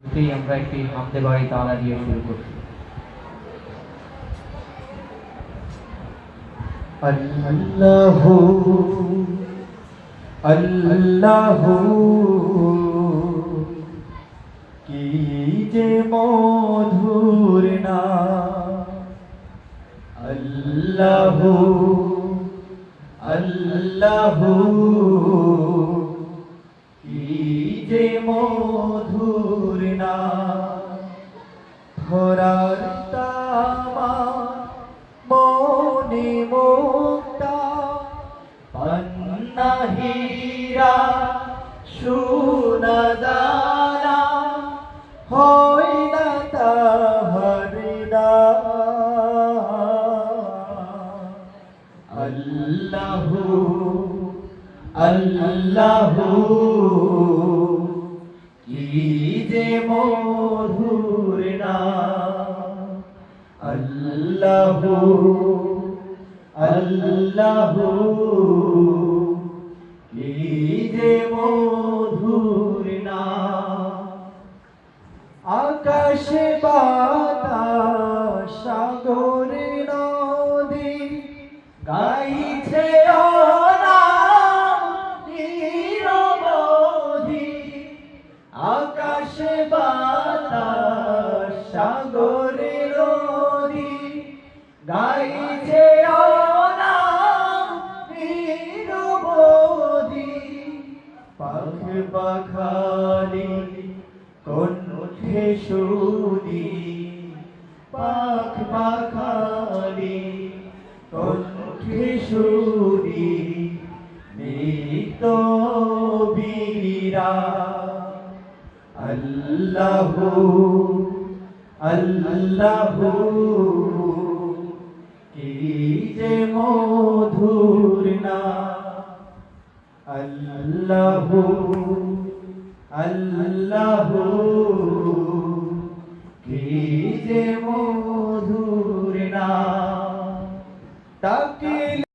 আমরা একটি হামদে বাড়ি তালা দিয়ে শুরু করছি। আল্লাহু আল্লাহু কি যে মধুর নাম, আল্লাহু আল্লাহু কি যে মধুর নাম। ধরার তামা মনে মুক্তা পান্না হীরা সোনা দানা হয় না তাহার নাম। আল্লাহু আল্লাহু কি যে মধুর নাম, আল্লাহু আল্লাহু কি যে মধুর নাম। আকাশে বাতাস সাগরে নদী গাইছে আকাশে বাতাস সাগরে নদী গাইছে নিরবধি। পাখি পাখালি কণ্ঠে শুনি, পাখ পাখালি কণ্ঠে শুনি নিত্য বীরা। আল্লাহু আল্লাহু কি যে মধুর নাম, আল্লাহু আল্লাহু কি যে